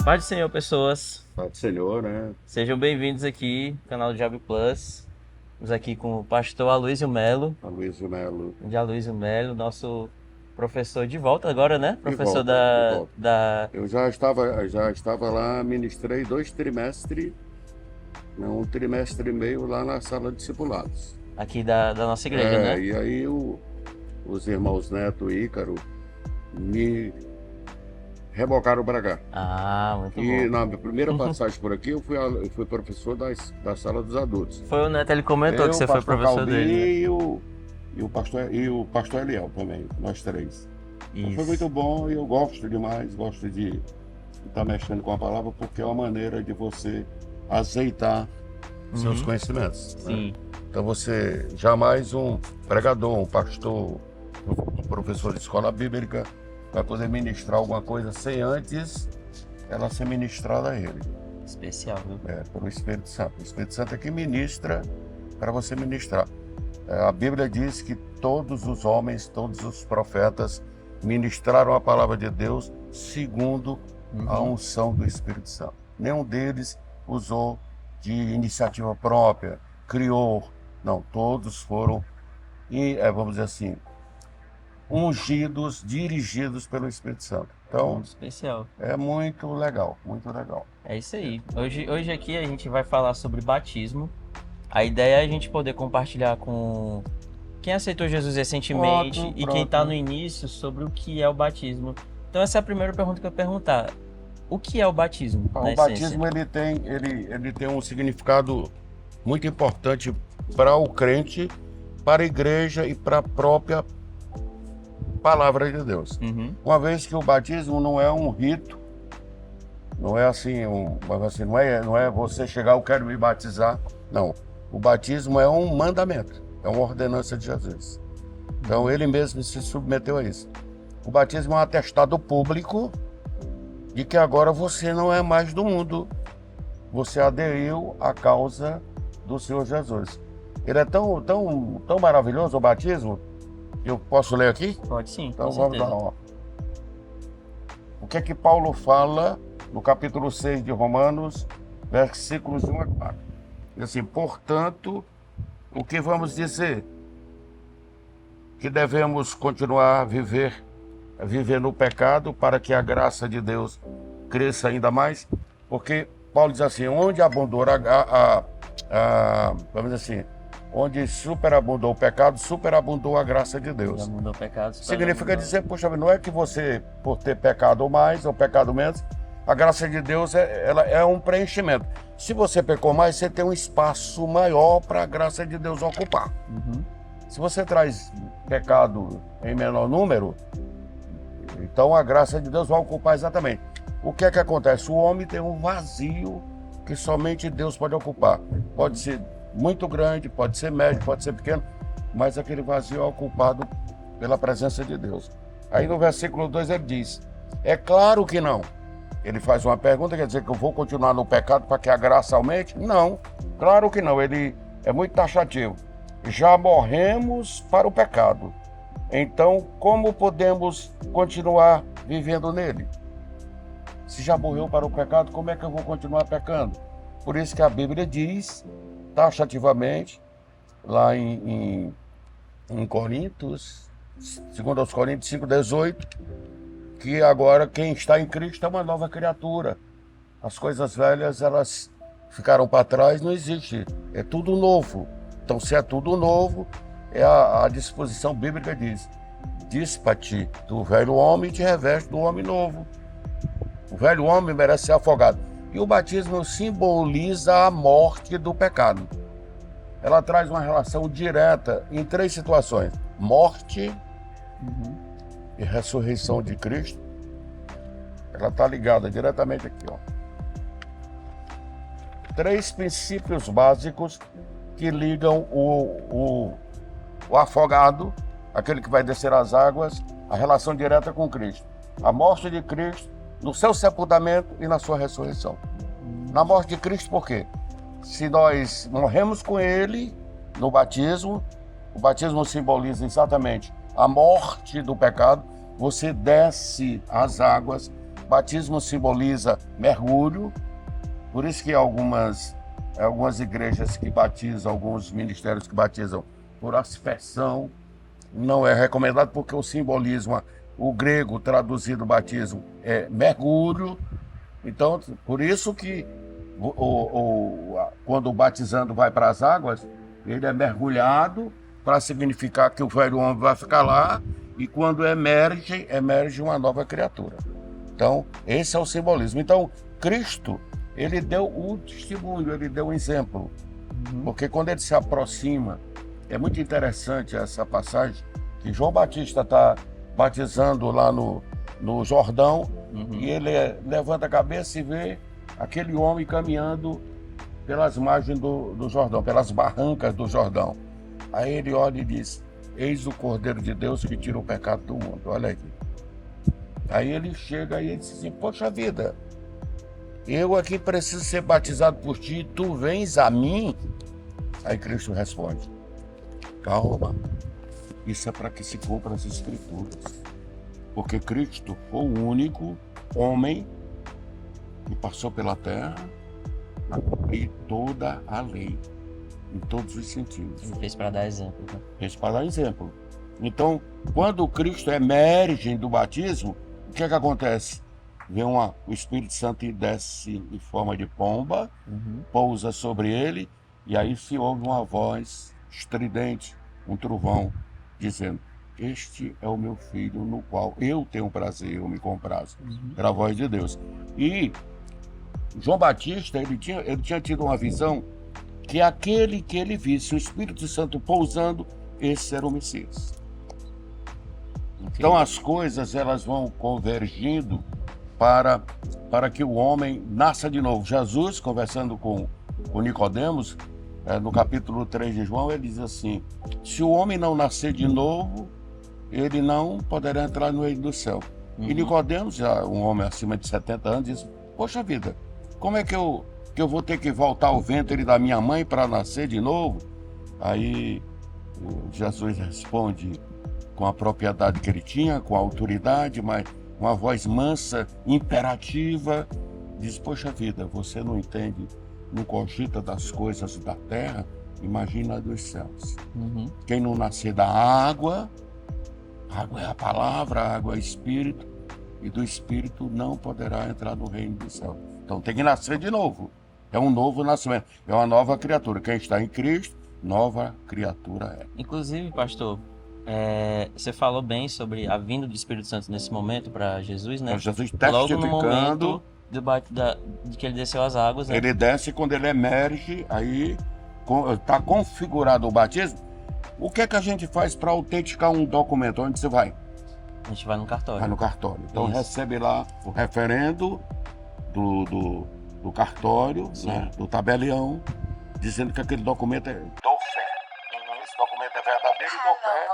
Paz do Senhor, pessoas. Pai do Senhor, né? Sejam bem-vindos aqui ao canal do Job Plus. Estamos aqui com o pastor Aloysio Melo. Aloysio Melo. De Aloysio Melo, nosso professor de volta agora, né? De Professor volta, de da, volta. da... Eu já estava lá, ministrei 2 trimestres, não, 1 trimestre e meio lá na sala de discipulados. aqui da nossa igreja, né? E aí os irmãos Neto e Ícaro me rebocaram para cá. Ah, muito E bom. na minha primeira passagem por aqui, eu fui professor da sala dos adultos. Foi o Neto, ele comentou que Eu, você o foi pastor professor Calbi dele, né? e o pastor Eliel também, nós 3. Então foi muito Isso. bom e eu gosto demais, gosto de estar mexendo com a palavra, porque é uma maneira de você azeitar seus Uhum. conhecimentos, né? Sim. Então você, jamais um pregador, um pastor, um professor de escola bíblica vai poder ministrar alguma coisa sem antes ela ser ministrada a ele, Especial, viu? pelo Espírito Santo. O Espírito Santo é que ministra para você ministrar. A Bíblia diz que todos os homens, todos os profetas ministraram a palavra de Deus segundo a unção do Espírito Santo. Nenhum deles usou de iniciativa própria, criou. Não, todos foram, vamos dizer assim, ungidos, dirigidos pelo Espírito Santo. Então, Muito especial. é muito legal, muito legal. É isso aí. Hoje aqui a gente vai falar sobre batismo. A ideia é a gente poder compartilhar com quem aceitou Jesus recentemente Pronto, e quem está pronto. no início sobre o que é o batismo. Então essa é a primeira pergunta que eu ia perguntar. O que é o batismo, na O essência? batismo ele tem um significado muito importante para o crente, para a igreja e para a própria palavra de Deus. Uhum. Uma vez que o batismo não é um rito, não é assim, não é você chegar, eu quero me batizar. Não, o batismo é um mandamento, é uma ordenança de Jesus. Então ele mesmo se submeteu a isso. O batismo é um atestado público de que agora você não é mais do mundo. Você aderiu à causa do Senhor Jesus. Ele é tão maravilhoso, o batismo. Eu posso ler aqui? Pode sim, Então com vamos certeza. lá. Ó. O que é que Paulo fala no capítulo 6 de Romanos, versículos 1 a 4? Diz assim: portanto, o que vamos dizer? Que devemos continuar a viver no pecado para que a graça de Deus cresça ainda mais? Porque Paulo diz assim: onde abundou vamos dizer assim, onde superabundou o pecado, superabundou a graça de Já Deus. mudou pecado. Significa dizer, poxa, não é que você, por ter pecado mais ou pecado menos, a graça de Deus ela é um preenchimento. Se você pecou mais, você tem um espaço maior para a graça de Deus ocupar. Uhum. Se você traz pecado em menor número, então a graça de Deus vai ocupar exatamente. O que é que acontece? O homem tem um vazio que somente Deus pode ocupar. Pode ser muito grande, pode ser médio, pode ser pequeno, mas aquele vazio é ocupado pela presença de Deus. Aí no versículo 2 ele diz: é claro que não. Ele faz uma pergunta, quer dizer que eu vou continuar no pecado para que a graça aumente? Não, claro que não. Ele é muito taxativo. Já morremos para o pecado. Então, como podemos continuar vivendo nele? Se já morreu para o pecado, como é que eu vou continuar pecando? Por isso que a Bíblia diz, taxativamente, lá em Coríntios, 2 Coríntios 5,18, que agora quem está em Cristo é uma nova criatura. As coisas velhas, elas ficaram para trás, não existe. É tudo novo. Então, se é tudo novo, a disposição bíblica diz: dispa-te do velho homem e te reveste do homem novo. O velho homem merece ser afogado. E o batismo simboliza a morte do pecado. Ela traz uma relação direta em 3 situações: morte e ressurreição de Cristo. Ela está ligada diretamente aqui, ó. 3 princípios básicos que ligam o afogado, aquele que vai descer as águas, a relação direta com Cristo. A morte de Cristo, no seu sepultamento e na sua ressurreição. Na morte de Cristo, por quê? Se nós morremos com Ele no batismo, o batismo simboliza exatamente a morte do pecado, você desce as águas batismo simboliza mergulho, por isso que algumas igrejas que batizam, alguns ministérios que batizam por aspersão, não é recomendado porque o simbolismo, o grego traduzido batismo é mergulho. Então, por isso que quando o batizando vai para as águas, ele é mergulhado para significar que o velho homem vai ficar lá, e quando emerge uma nova criatura. Então, esse é o simbolismo. Então, Cristo, ele deu o testemunho, ele deu o exemplo. Porque quando ele se aproxima, é muito interessante essa passagem, que João Batista está batizando lá no Jordão, e ele levanta a cabeça e vê aquele homem caminhando pelas margens do Jordão, pelas barrancas do Jordão. Aí ele olha e diz: eis o Cordeiro de Deus que tira o pecado do mundo. Olha aqui. Aí ele chega e ele diz assim: poxa vida, eu aqui preciso ser batizado por ti, tu vens a mim? Aí Cristo responde: calma, isso é para que se cumpra as Escrituras. Porque Cristo foi o único homem que passou pela terra a cumprir toda a lei, em todos os sentidos. Ele fez para dar exemplo. Né? Fez para dar exemplo. Então, quando Cristo emerge do batismo, o que é que acontece? Vem o Espírito Santo e desce em forma de pomba, pousa sobre ele, e aí se ouve uma voz estridente, um trovão, dizendo: este é o meu filho no qual eu tenho prazer, eu me comprazo. Era a voz de Deus. E João Batista, ele tinha tido uma visão que aquele que ele visse o Espírito Santo pousando, esse era o Messias. Então as coisas, elas vão convergindo para que o homem nasça de novo. Jesus, conversando com Nicodemos, no capítulo 3 de João, ele diz assim: se o homem não nascer de novo, ele não poderá entrar no reino do céu. E Nicodemos, já um homem acima de 70 anos, diz: poxa vida, como é que eu vou ter que voltar ao ventre da minha mãe para nascer de novo? Aí Jesus responde com a propriedade que ele tinha, com a autoridade, mas uma voz mansa, imperativa, diz: poxa vida, você não entende, não cogita das coisas da terra, imagina dos céus. Quem não nascer da água é a palavra, a água é espírito, e do espírito não poderá entrar no reino do céu. Então tem que nascer de novo. É um novo nascimento, é uma nova criatura. Quem está em Cristo, nova criatura é. Inclusive, pastor, você falou bem sobre a vinda do Espírito Santo nesse momento para Jesus, né? Então, Jesus Logo no testificando, momento de que ele desceu as águas, né? ele desce, quando ele emerge, aí está configurado o batismo. O que é que a gente faz para autenticar um documento? Onde você vai? A gente vai no cartório. Vai no cartório. Então Isso. recebe lá o referendo do cartório, né, do tabelião, dizendo que aquele documento é do fé. Esse documento é verdadeiro e do fé.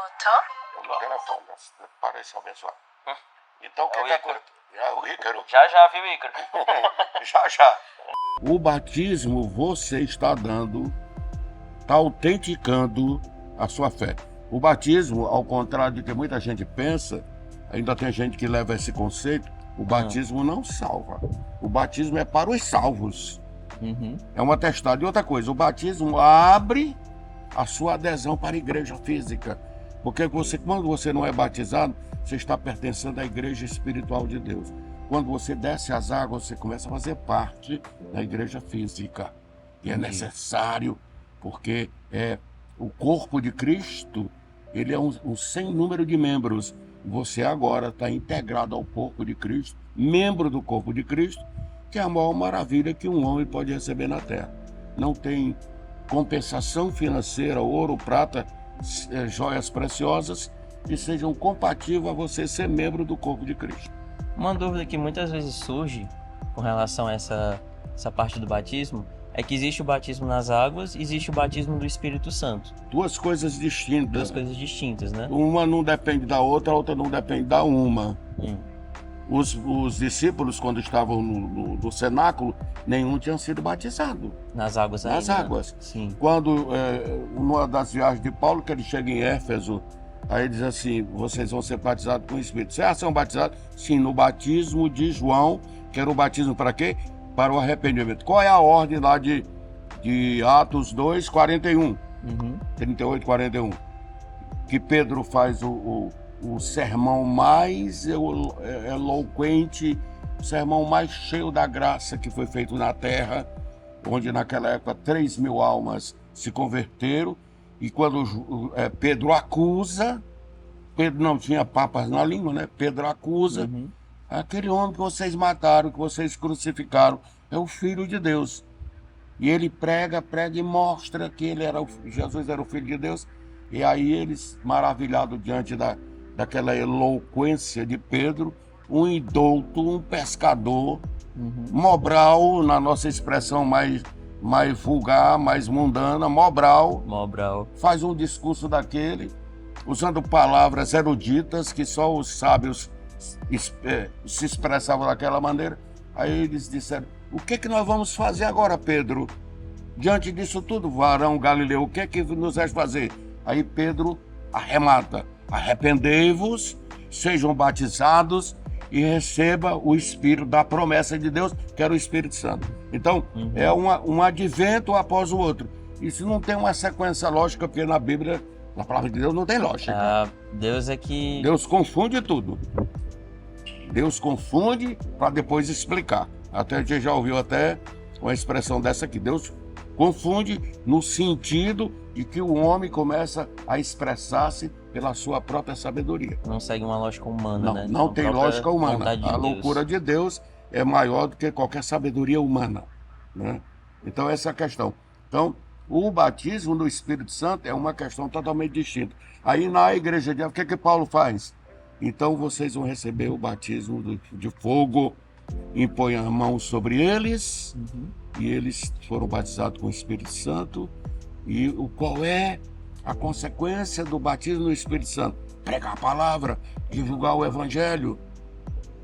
O telefone, para isso abençoar. Então o que é que acontece? É o Ícaro. Já, viu, Ícaro? Já. O batismo você está autenticando a sua fé. O batismo, ao contrário do que muita gente pensa, ainda tem gente que leva esse conceito, o batismo não salva. O batismo é para os salvos. É um atestado. E outra coisa, o batismo abre a sua adesão para a igreja física. Porque quando você não é batizado, você está pertencendo à igreja espiritual de Deus. Quando você desce as águas, você começa a fazer parte da igreja física. E é necessário, porque o corpo de Cristo, ele é um sem número de membros. Você agora está integrado ao corpo de Cristo, membro do corpo de Cristo, que é a maior maravilha que um homem pode receber na terra. Não tem compensação financeira, ouro, prata, joias preciosas, que sejam compatíveis a você ser membro do corpo de Cristo. Uma dúvida que muitas vezes surge com relação a essa parte do batismo é que existe o batismo nas águas e existe o batismo do Espírito Santo. Duas coisas distintas. Duas coisas distintas, né? Uma não depende da outra, a outra não depende da uma. Os discípulos, quando estavam no cenáculo, nenhum tinha sido batizado. Nas águas ainda? Nas águas. Sim. Quando, numa das viagens de Paulo, que ele chega em Éfeso, Aí diz assim, vocês vão ser batizados com o Espírito. Vocês são batizados? Sim, no batismo de João, que era o batismo para quê? Para o arrependimento. Qual é a ordem lá de Atos 2, 41? 38, 41. Que Pedro faz o sermão mais eloquente, o sermão mais cheio da graça que foi feito na terra, onde naquela época 3.000 almas se converteram. E quando Pedro acusa, Pedro não tinha papas na língua, né? Pedro acusa, aquele homem que vocês mataram, que vocês crucificaram, é o Filho de Deus. E ele prega e mostra que Jesus era o Filho de Deus. E aí eles, maravilhados diante daquela eloquência de Pedro, um indouto, um pescador, Mobral, na nossa expressão mais vulgar, mais mundana, Mobral, faz um discurso daquele, usando palavras eruditas que só os sábios se expressavam daquela maneira. Aí eles disseram, o que nós vamos fazer agora, Pedro? Diante disso tudo, varão Galileu, o que nos vais fazer? Aí Pedro arremata, arrependei-vos, sejam batizados e receba o Espírito da promessa de Deus, que era o Espírito Santo. Então, é um advento após o outro. Isso não tem uma sequência lógica, porque na Bíblia, na palavra de Deus, não tem lógica. Deus confunde tudo. Deus confunde para depois explicar. Até a gente já ouviu até uma expressão dessa aqui. Deus confunde no sentido de que o homem começa a expressar-se pela sua própria sabedoria. Não segue uma lógica humana, né? Não tem lógica humana. A loucura de Deus é maior do que qualquer sabedoria humana, né? Então essa é a questão. Então, o batismo no Espírito Santo é uma questão totalmente distinta. Aí na igreja de o que Paulo faz? Então vocês vão receber o batismo de fogo, impõe a mão sobre eles, e eles foram batizados com o Espírito Santo. E qual é a consequência do batismo no Espírito Santo? Pregar a palavra, divulgar o Evangelho.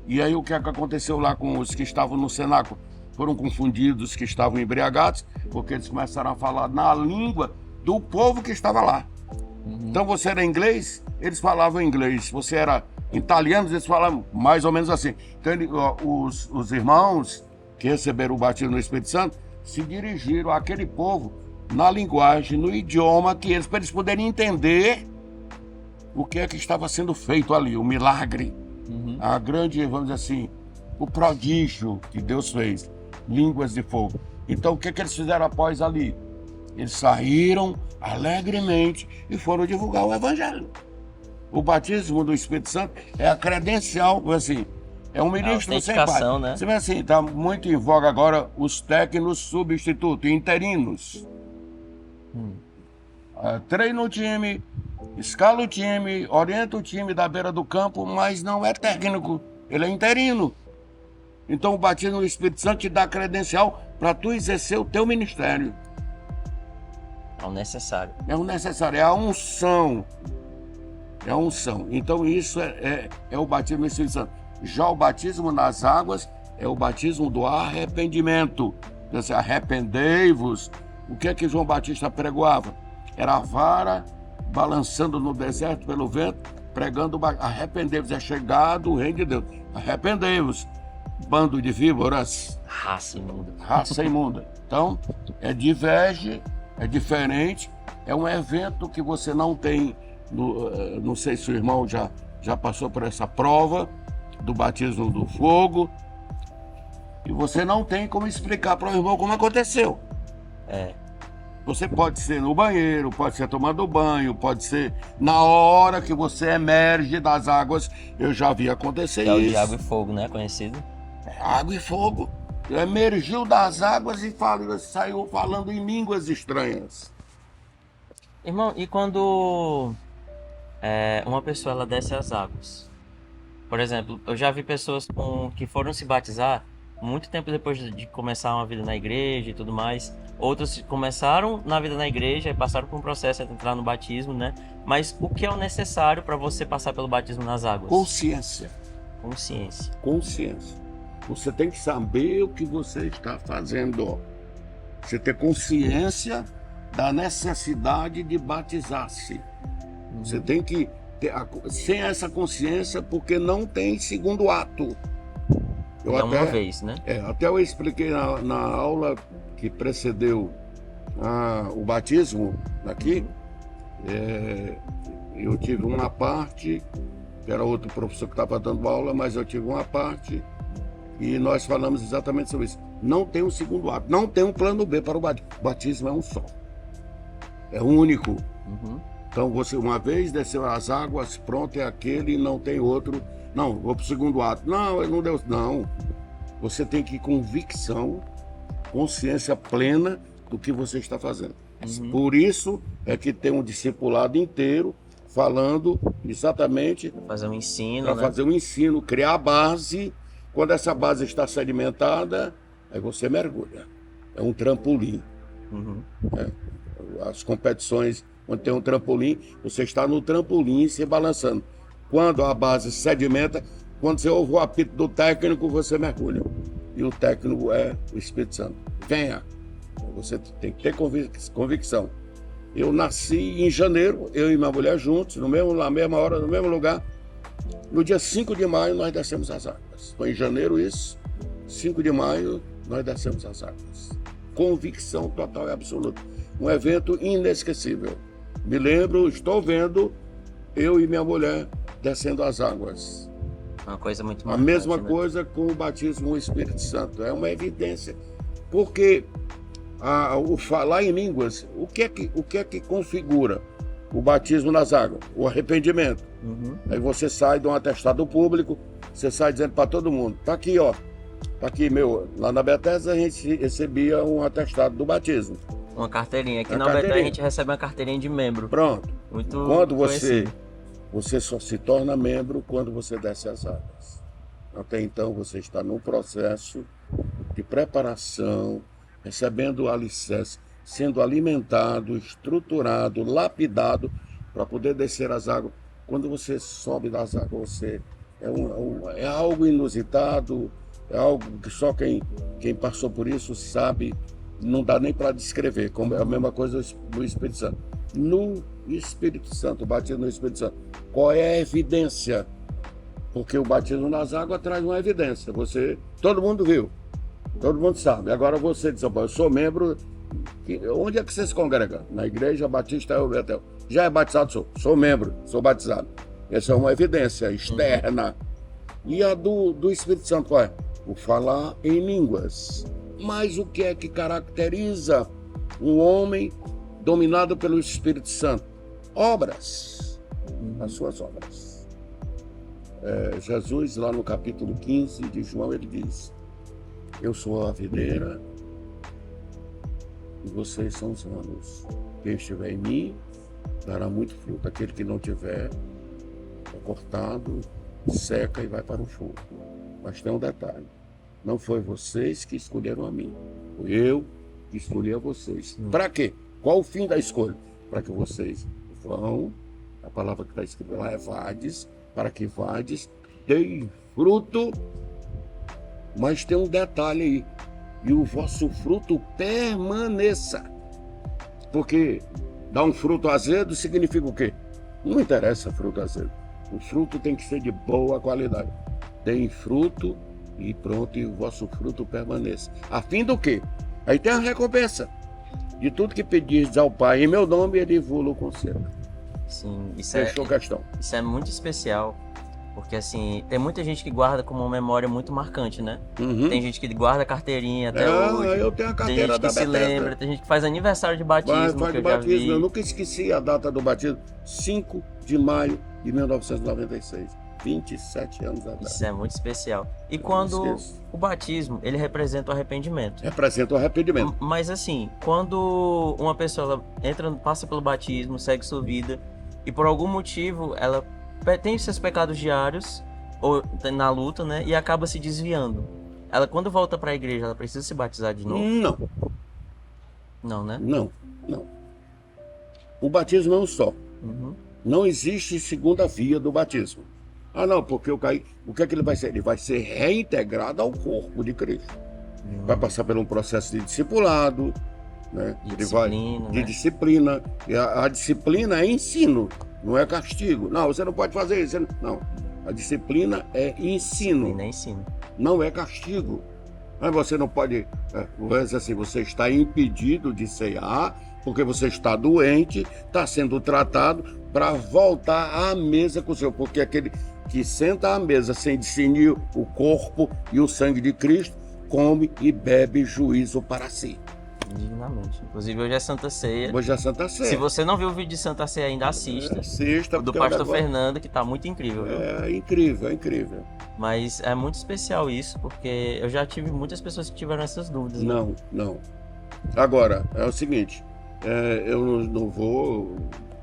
E aí o que aconteceu lá com os que estavam no cenáculo? Foram confundidos, que estavam embriagados, porque eles começaram a falar na língua do povo que estava lá. Então você era inglês, eles falavam inglês. Você era italiano, eles falavam mais ou menos assim. Então os irmãos que receberam o batismo no Espírito Santo se dirigiram àquele povo na linguagem, no idioma para eles poderem entender o que é que estava sendo feito ali, o milagre, a grande, vamos dizer assim, o prodígio que Deus fez, línguas de fogo. Então o que eles fizeram após ali? Eles saíram alegremente e foram divulgar o Evangelho. O batismo do Espírito Santo é a credencial, assim, é um ministro sem pai. Né? Você vê assim, está muito em voga agora os técnicos substitutos, interinos. Treina o time, escala o time, orienta o time da beira do campo, mas não é técnico, ele é interino. Então o batismo do Espírito Santo te dá credencial para tu exercer o teu ministério. É o necessário. É o necessário, é a unção. É a unção. Então isso é o batismo do Espírito Santo. Já o batismo nas águas é o batismo do arrependimento. Então, assim, arrependei-vos. O que é que João Batista pregoava? Era a vara balançando no deserto pelo vento, pregando, arrependei-vos, é chegado o reino de Deus. Arrependei-vos, bando de víboras. Raça imunda. Raça imunda. Então, diverge, é diferente, é um evento que você não tem, não sei se o irmão já passou por essa prova do batismo do fogo, e você não tem como explicar para o irmão como aconteceu. Você pode ser no banheiro, pode ser tomando banho, pode ser na hora que você emerge das águas. Eu já vi acontecer isso. É o de água e fogo, né? Conhecido. Água e fogo. Emergiu das águas e saiu falando em línguas estranhas. Irmão, e quando uma pessoa ela desce as águas? Por exemplo, eu já vi pessoas que foram se batizar muito tempo depois de começar uma vida na igreja e tudo mais. Outros começaram na vida na igreja e passaram por um processo de entrar no batismo, né? Mas o que é o necessário para você passar pelo batismo nas águas? Consciência. Você tem que saber o que você está fazendo. Você ter consciência da necessidade de batizar-se. Você tem que sem essa consciência, porque não tem segundo ato. Uma vez, né? Até eu expliquei na aula que precedeu o batismo aqui. Eu tive uma parte, que era outro professor que estava dando aula, mas eu tive uma parte e nós falamos exatamente sobre isso. Não tem um segundo ato, não tem um plano B para o batismo. O batismo é um só, é único. Uhum. Então você uma vez desceu as águas, pronto, é aquele, não tem outro. Não, vou para o segundo ato. Não, não deu. Não. Você tem que ir com convicção, consciência plena do que você está fazendo. Uhum. Por isso é que tem um discipulado inteiro falando exatamente fazer um ensino, para fazer um ensino, criar a base. Quando essa base está sedimentada, aí você mergulha. É um trampolim. Uhum. As competições onde tem um trampolim, você está no trampolim se balançando. Quando a base sedimenta, quando você ouve o apito do técnico, você mergulha. E o técnico é o Espírito Santo. Venha. Você tem que ter convicção. Eu nasci em janeiro, eu e minha mulher juntos, na mesma hora, no mesmo lugar. No dia 5 de maio, nós descemos as águas. Foi em janeiro isso. 5 de maio, nós descemos as águas. Convicção total e absoluta. Um evento inesquecível. Me lembro, estou vendo eu e minha mulher descendo as águas. Uma coisa muito marcante, a mesma coisa com o batismo no Espírito Santo. É uma evidência. Porque o falar em línguas, o que é que configura o batismo nas águas? O arrependimento. Uhum. Aí você sai de um atestado público, você sai dizendo para todo mundo, tá aqui, ó. Tá aqui, lá na Bethesda a gente recebia um atestado do batismo. Uma carteirinha. Aqui na Bethesda a gente recebe uma carteirinha de membro. Pronto. Muito quando você só se torna membro quando você desce as águas. Até então você está num processo de preparação, recebendo o alicerce, sendo alimentado, estruturado, lapidado para poder descer as águas. Quando você sobe das águas, você é algo inusitado, é algo que só quem passou por isso sabe, não dá nem para descrever, como é a mesma coisa do Espírito Santo. No Espírito Santo, o batismo no Espírito Santo, qual é a evidência? Porque o batismo nas águas traz uma evidência. Todo mundo viu, todo mundo sabe. Agora você diz, eu sou membro. Onde é que você se congrega? Na Igreja Batista El Betel. Já é batizado? Sou membro, sou batizado. Essa é uma evidência externa. E a do Espírito Santo, qual é? O falar em línguas. Mas o que é que caracteriza um homem dominado pelo Espírito Santo? Obras. As suas obras. Jesus, lá no capítulo 15 de João, ele diz: eu sou a videira e vocês são os ramos. Quem estiver em mim dará muito fruto. Aquele que não tiver é cortado, seca e vai para o fogo. Mas tem um detalhe: não foi vocês que escolheram a mim, foi eu que escolhi a vocês. Para quê? Qual o fim da escolha? Para que vocês vão, a palavra que está escrita lá é vades, para que vades deem fruto. Mas tem um detalhe aí: e o vosso fruto permaneça. Porque dar um fruto azedo significa o quê? Não interessa fruto azedo. O fruto tem que ser de boa qualidade. Deem fruto e pronto, e o vosso fruto permaneça. A fim do quê? Aí tem a recompensa. De tudo que pedis ao Pai em meu nome, ele vos conceda. Sim, Fechou a questão. Isso é muito especial. Porque, assim, tem muita gente que guarda como uma memória muito marcante, né? Uhum. Tem gente que guarda a carteirinha até hoje. Eu tenho a carteira da Bethesda. Tem gente que se lembra, tem gente que faz aniversário de batismo. Faz de batismo. Eu nunca esqueci a data do batismo. 5 de maio de 1996. 27 anos atrás. Isso é muito especial. E quando o batismo, ele representa o arrependimento. Representa o arrependimento. Mas, assim, quando uma pessoa passa pelo batismo, segue sua vida, e por algum motivo ela tem seus pecados diários ou na luta, né? E acaba se desviando. Ela, quando volta para a igreja, ela precisa se batizar de novo? Não. Não, né? Não. O batismo é um só. Uhum. Não existe segunda via do batismo. Ah, não, porque eu caí. O que é que ele vai ser? Ele vai ser reintegrado ao corpo de Cristo. Vai passar por um processo de discipulado, né? De Ele vai disciplina, de né? disciplina. E a disciplina é ensino, não é castigo. Não, você não pode fazer isso. Não, a disciplina é ensino, Disciplina é ensino. não é castigo. Mas você não pode, vamos dizer assim, você está impedido de cear porque você está doente, está sendo tratado para voltar à mesa com o Senhor, porque aquele que senta à mesa sem discernir o corpo e o sangue de Cristo, come e bebe juízo para si. Dignamente. Inclusive, hoje é Santa Ceia. Hoje é Santa Ceia. Se você não viu o vídeo de Santa Ceia ainda, assista. Assista, O do porque é um pastor negócio- Fernando, que tá muito incrível, viu? É incrível, é incrível. Mas é muito especial isso, porque eu já tive muitas pessoas que tiveram essas dúvidas. Né? Não. Agora, é o seguinte, eu não vou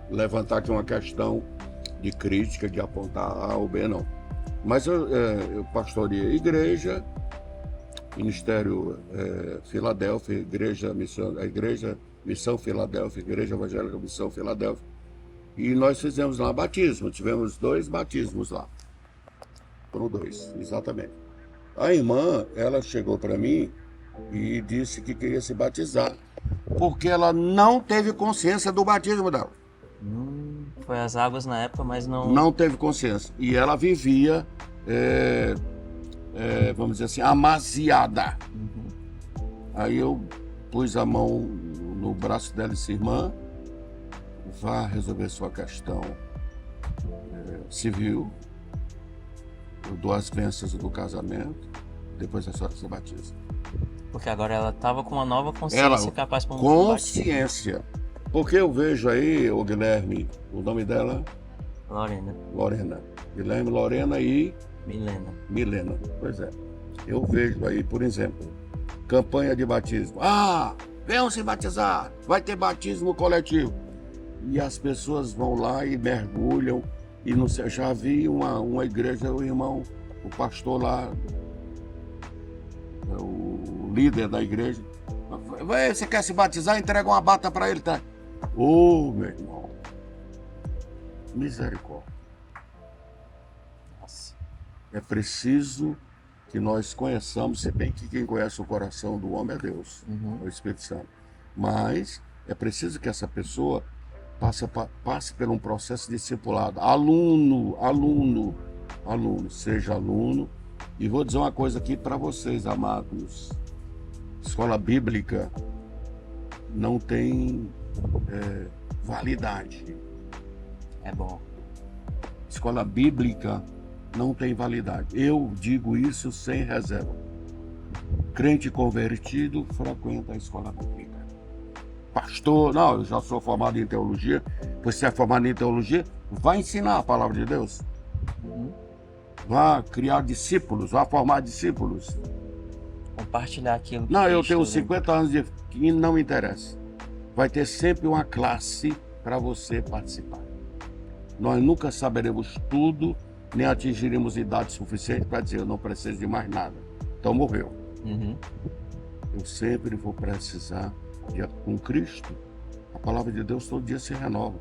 levantar aqui uma questão de crítica, de apontar A ou B, não. Mas eu pastoreei a igreja, Ministério Filadélfia, a Igreja Missão Filadélfia, Igreja Evangélica Missão Filadélfia, e nós fizemos lá batismo, tivemos 2 batismos lá. Foram 2, exatamente. A irmã, ela chegou para mim e disse que queria se batizar, porque ela não teve consciência do batismo dela. Foi as águas na época, mas não... Não teve consciência. E ela vivia, vamos dizer assim, amaziada. Aí eu pus a mão no braço dela e disse: irmã, vá resolver sua questão civil. Eu dou as bênçãos do casamento, depois a senhora se batiza. Porque agora ela tava com uma nova consciência capaz para um consciência. Porque eu vejo aí, o Guilherme, o nome dela? Lorena. Guilherme, Lorena e... Milena. Pois é. Eu vejo aí, por exemplo, campanha de batismo. Venham se batizar, vai ter batismo coletivo. E as pessoas vão lá e mergulham. E não sei, já vi uma igreja, o irmão, o pastor lá, o líder da igreja, você quer se batizar? Entrega uma bata para ele, tá? Meu irmão, misericórdia. Nossa. É preciso que nós conheçamos, se bem que quem conhece o coração do homem é Deus, é o Espírito Santo. Mas é preciso que essa pessoa passe por um processo de discipulado. Aluno, seja aluno. E vou dizer uma coisa aqui para vocês, amados. Escola bíblica não tem validade. É bom. Escola bíblica não tem validade. Eu digo isso sem reserva. Crente convertido frequenta a escola bíblica. Pastor, não, eu já sou formado em teologia. Você é formado em teologia, vai ensinar a palavra de Deus. Vai criar discípulos, vai formar discípulos. Compartilhar aquilo que Não, eu Cristo, tenho né? 50 anos e não me interessa. Vai ter sempre uma classe para você participar. Nós nunca saberemos tudo, nem atingiremos idade suficiente para dizer: eu não preciso de mais nada. Então morreu. Eu sempre vou precisar com Cristo. A palavra de Deus todo dia se renova.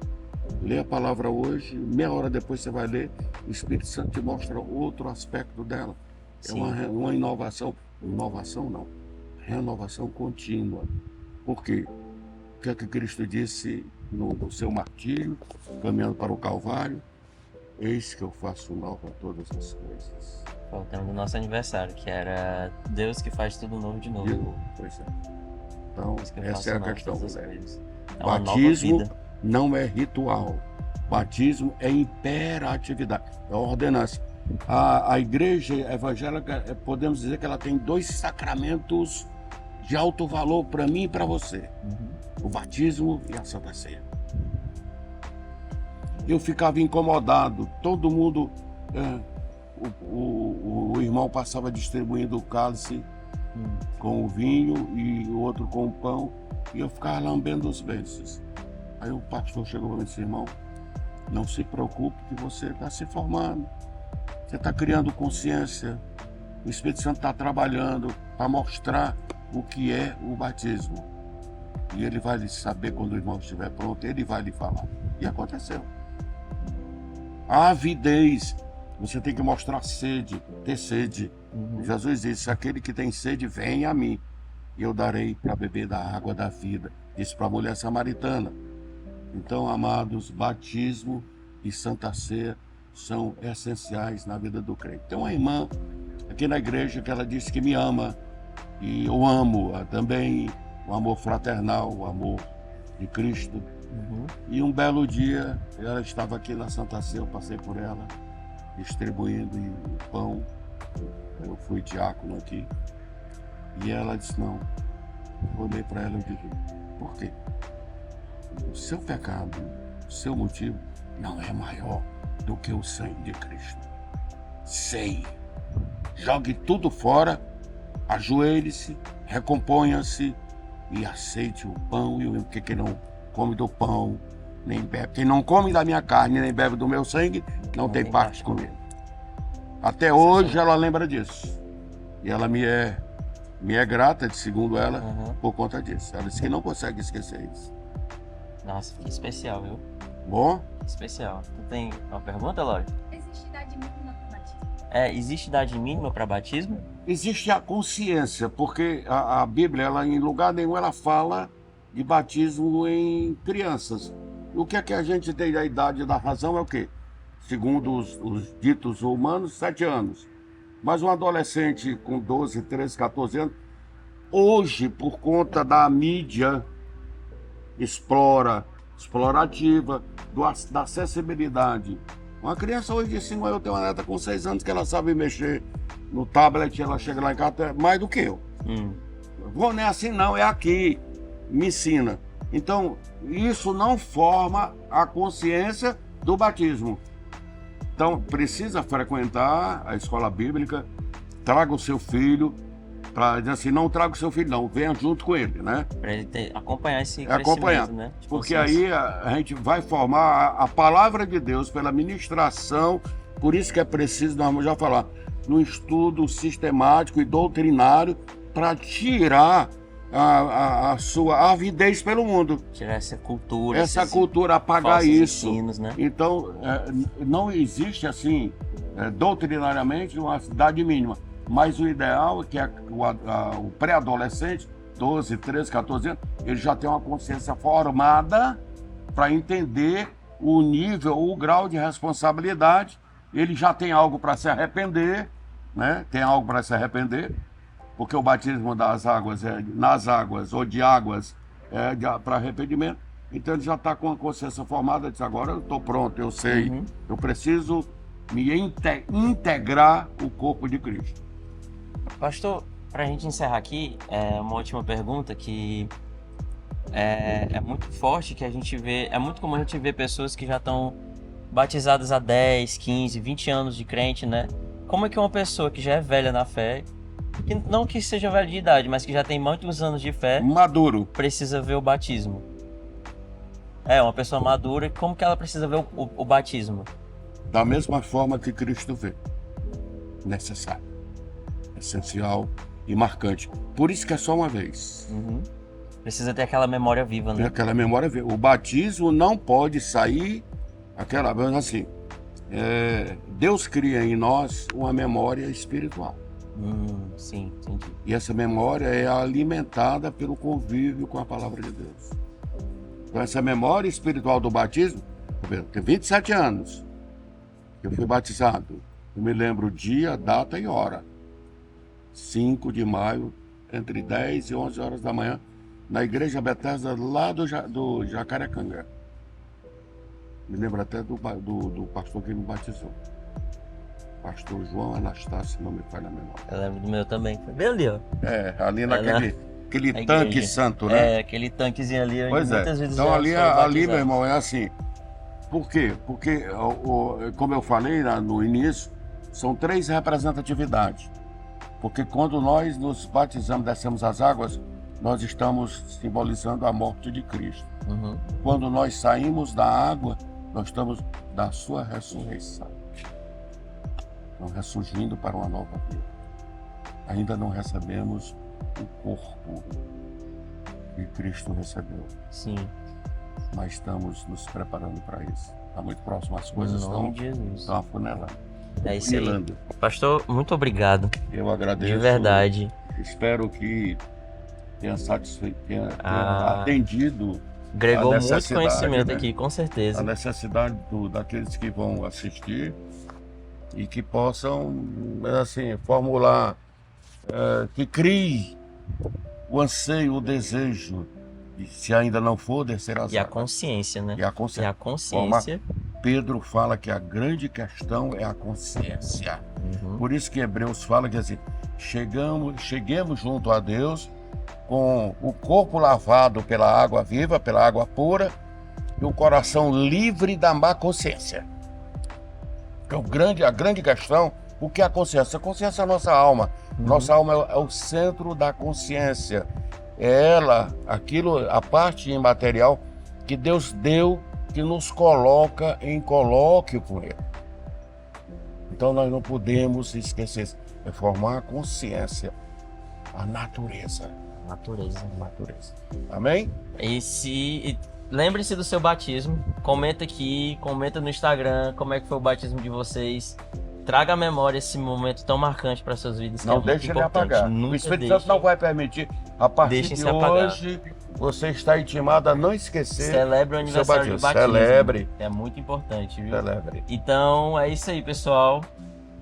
Lê a palavra hoje, meia hora depois você vai ler, o Espírito Santo te mostra outro aspecto dela. Sim. É uma inovação. Inovação não, renovação contínua. Por quê? O que é que Cristo disse no seu martírio, caminhando para o Calvário? Eis que eu faço nova todas as coisas. Foi o tema do nosso aniversário, que era Deus que faz tudo novo de novo. De novo, pois é. Então, Deus que essa faça é a nova questão. todas as Né? coisas. É uma nova Batismo vida. não é ritual. Batismo é imperatividade, é ordenança. A igreja evangélica, podemos dizer que ela tem 2 sacramentos de alto valor para mim e para você. O batismo e a Santa Ceia. Eu ficava incomodado, todo mundo, o irmão passava distribuindo o cálice com o vinho e o outro com o pão, e eu ficava lambendo os beiços. Aí o pastor chegou para mim e disse: irmão, não se preocupe que você está se formando, você está criando consciência, o Espírito Santo está trabalhando para mostrar o que é o batismo. E ele vai saber quando o irmão estiver pronto, ele vai lhe falar. E aconteceu. A avidez, você tem que mostrar sede, ter sede. Jesus disse: aquele que tem sede, vem a mim. e eu darei para beber da água da vida. Disse para a mulher samaritana. Então, amados, batismo e Santa Ceia são essenciais na vida do crente. Tem uma irmã aqui na igreja que ela disse que me ama, e eu amo também, o amor fraternal, o amor de Cristo. E um belo dia, ela estava aqui na Santa Ceia, eu passei por ela, distribuindo pão. Eu fui diácono aqui. E ela disse, não. Eu olhei para ela e disse, por quê? O seu pecado, o seu motivo, não é maior do que o sangue de Cristo. Sei. Jogue tudo fora, ajoelhe-se, recomponha-se e aceite o pão e o que não come do pão, nem bebe. Quem não come da minha carne, nem bebe do meu sangue, não tem parte comigo. Até hoje ela lembra disso. E ela me é grata, segundo ela, por conta disso. Ela disse que não consegue esquecer isso. Nossa, que especial, viu? Bom? Especial. Tu tem uma pergunta, Lore? Existe idade mínima para batismo? Existe idade mínima para batismo? Existe a consciência, porque a Bíblia, ela, em lugar nenhum, ela fala de batismo em crianças. O que é que a gente tem da idade da razão é o quê? Segundo os ditos humanos, 7 anos. Mas um adolescente com 12, 13, 14 anos, hoje, por conta da mídia explorativa, da acessibilidade. Uma criança hoje de 5 anos, eu tenho uma neta com 6 anos que ela sabe mexer no tablet, ela chega lá em casa mais do que eu. Vou, não é assim não, é aqui, me ensina. Então, isso não forma a consciência do batismo. Então, precisa frequentar a escola bíblica, traga o seu filho, para dizer assim, não traga o seu filho não, venha junto com ele, né? Para ele acompanhar esse crescimento, né? Porque aí a gente vai formar a palavra de Deus pela ministração, por isso que é preciso, nós vamos já falar, no estudo sistemático e doutrinário, para tirar a sua avidez pelo mundo. Tirar essa cultura. Essa cultura, apagar isso. Ensinos, né? Então, não existe assim, doutrinariamente, uma idade mínima. Mas o ideal é que o pré-adolescente, 12, 13, 14 anos, ele já tem uma consciência formada para entender o nível, o grau de responsabilidade. Ele já tem algo para se arrepender, né? Tem algo para se arrepender, porque o batismo das águas nas águas ou de águas para arrependimento. Então ele já está com a consciência formada, diz, agora eu estou pronto, eu sei, eu preciso me integrar o corpo de Cristo. Pastor, para a gente encerrar aqui, uma última pergunta que é muito forte, que a gente vê, é muito comum a gente ver pessoas que já estão batizadas há 10, 15, 20 anos de crente, né? Como é que uma pessoa que já é velha na fé, que não que seja velha de idade, mas que já tem muitos anos de fé, maduro, precisa ver o batismo? Uma pessoa madura, como que ela precisa ver o batismo? Da mesma forma que Cristo vê. Necessário, essencial e marcante. Por isso que é só uma vez. Precisa ter aquela memória viva, né? Aquela memória viva. O batismo não pode sair aquela vez assim. Deus cria em nós uma memória espiritual. Sim, entendi. E essa memória é alimentada pelo convívio com a palavra de Deus. Então essa memória espiritual do batismo, eu tenho 27 anos. Eu fui batizado. Eu me lembro o dia, data e hora. 5 de maio, entre 10 e 11 horas da manhã, na igreja Bethesda, lá do Jacarecanga. Me lembro até do pastor que me batizou. Pastor João Anastácio, se não me falha a memória. Eu lembro do meu também. Foi bem ali, ó. Ali naquele tanque santo, né? Aquele tanquezinho ali. Pois muitas vezes então ali, meu irmão, é assim. Por quê? Porque, como eu falei no início, são 3 representatividades. Porque quando nós nos batizamos, descemos as águas, nós estamos simbolizando a morte de Cristo. Quando nós saímos da água, nós estamos da sua ressurreição. Estamos ressurgindo para uma nova vida. Ainda não recebemos o corpo que Cristo recebeu. Sim. Mas estamos nos preparando para isso. Está muito próximo, as coisas estão afunilando. É isso aí. Pastor, muito obrigado. Eu agradeço. De verdade. Espero que tenha satisfeito, tenha Ah. atendido Agregou a muito necessidade, conhecimento né? aqui, com a certeza. necessidade daqueles que vão assistir e que possam, assim, formular, que crie o anseio, o desejo, e se ainda não for, descer as E a águas. consciência, né? E a E a consciência. consciência. Pedro fala que a grande questão é a consciência. Uhum. Por isso que Hebreus fala que assim, cheguemos junto a Deus com o corpo lavado pela água viva, pela água pura, e o coração livre da má consciência. Que a grande questão, o que é a consciência? A consciência é a nossa alma. Nossa alma é o centro da consciência. É ela, a parte imaterial que Deus deu, que nos coloca em colóquio com Ele. Então nós não podemos esquecer, é formar a consciência, a natureza. Natureza. Amém? Lembre-se do seu batismo. Comenta aqui, comenta no Instagram como é que foi o batismo de vocês. Traga à memória esse momento tão marcante para suas vidas. Não que é muito deixe ele importante. apagar. Nunca O Espírito deixe. Santo não vai permitir. A partir Deixem de se apagar. hoje, você está intimado a não esquecer. Celebre o do seu aniversário do batismo. Celebre. É muito importante, viu? Celebre. Então é isso aí, pessoal.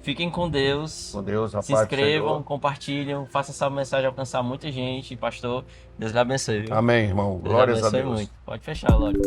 Fiquem com Deus. Com Deus, a Se paz do inscrevam, Senhor. compartilhem, faça essa mensagem alcançar muita gente. Pastor, Deus lhe abençoe, viu? Amém, irmão. Deus lhe Glórias a abençoe Deus. muito. Pode fechar, Lore.